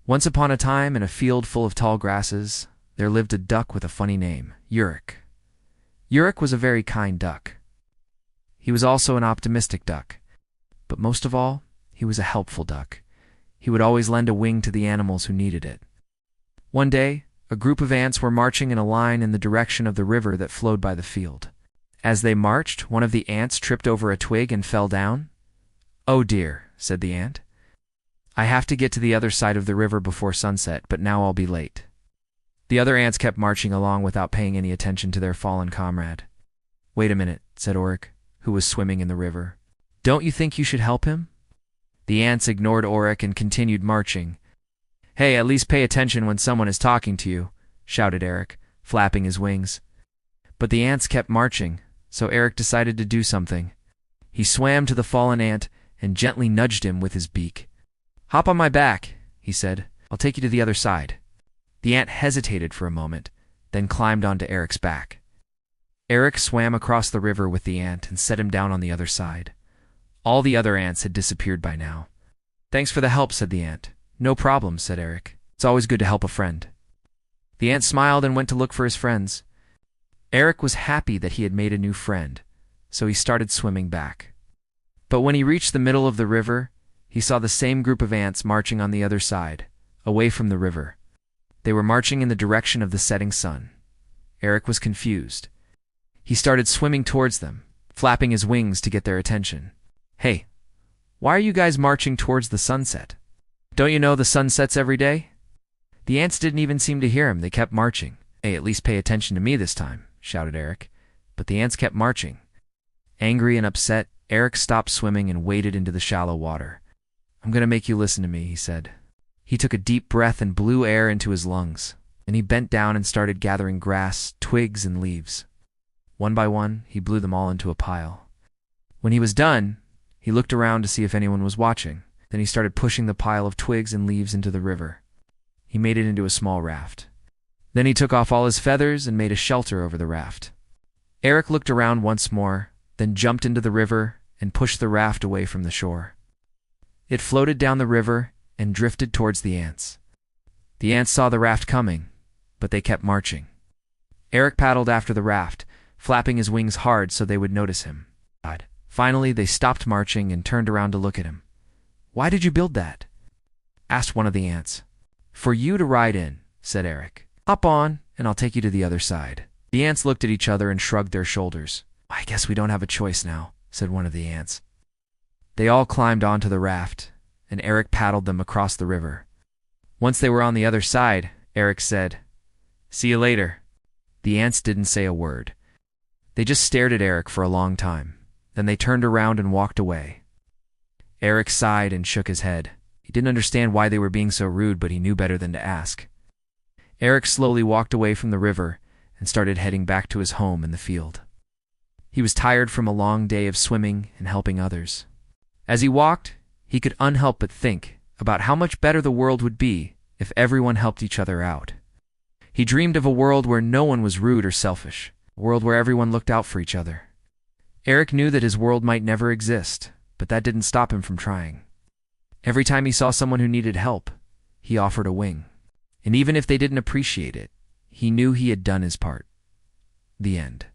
Once upon a time, in a field full of tall grasses, there lived a duck with a funny name, Yurik. Yurik was a very kind duck. He was also an optimistic duck, but most of all, he was a helpful duck. He would always lend a wing to the animals who needed it. One day, a group of ants were marching in a line in the direction of the river that flowed by the field. As they marched, one of the ants tripped over a twig and fell down. "Oh dear," said the ant. "I have to get to the other side of the river before sunset, but now I'll be late." The other ants kept marching along without paying any attention to their fallen comrade. "Wait a minute," said Oric, who was swimming in the river. "Don't you think you should help him?" The ants ignored Oric and continued marching. "Hey, at least pay attention when someone is talking to you," shouted Eric, flapping his wings. But the ants kept marching, so Eric decided to do something. He swam to the fallen ant and gently nudged him with his beak. "Hop on my back," he said. "I'll take you to the other side." The ant hesitated for a moment, then climbed onto Eric's back. Eric swam across the river with the ant and set him down on the other side. All the other ants had disappeared by now. "Thanks for the help," said the ant. "No problem," said Eric. "It's always good to help a friend." The ant smiled and went to look for his friends. Eric was happy that he had made a new friend, so he started swimming back. But when he reached the middle of the river, he saw the same group of ants marching on the other side, away from the river. They were marching in the direction of the setting sun. Eric was confused. He started swimming towards them, flapping his wings to get their attention. "Hey, why are you guys marching towards the sunset? Don't you know the sun sets every day?" The ants didn't even seem to hear him. They kept marching. "Hey, at least pay attention to me this time," shouted Eric. But the ants kept marching. Angry and upset, Eric stopped swimming and waded into the shallow water. "I'm going to make you listen to me," he said. He took a deep breath and blew air into his lungs. Then he bent down and started gathering grass, twigs, and leaves. One by one, he blew them all into a pile. When he was done, he looked around to see if anyone was watching. Then he started pushing the pile of twigs and leaves into the river. He made it into a small raft. Then he took off all his feathers and made a shelter over the raft. Eric looked around once more, then jumped into the river and pushed the raft away from the shore. It floated down the river and drifted towards the ants. The ants saw the raft coming, but they kept marching. Eric paddled after the raft, flapping his wings hard so they would notice him. Finally, they stopped marching and turned around to look at him. "Why did you build that?" asked one of the ants. "For you to ride in," said Eric. "Hop on, and I'll take you to the other side." The ants looked at each other and shrugged their shoulders. "I guess we don't have a choice now," said one of the ants. They all climbed onto the raft, and Eric paddled them across the river. Once they were on the other side, Eric said, "See you later." The ants didn't say a word. They just stared at Eric for a long time. Then they turned around and walked away. Eric sighed and shook his head. He didn't understand why they were being so rude, but he knew better than to ask. Eric slowly walked away from the river and started heading back to his home in the field. He was tired from a long day of swimming and helping others. As he walked, he could unhelp but think about how much better the world would be if everyone helped each other out. He dreamed of a world where no one was rude or selfish, a world where everyone looked out for each other. Eric knew that his world might never exist, but that didn't stop him from trying. Every time he saw someone who needed help, he offered a wing. And even if they didn't appreciate it, he knew he had done his part. The end.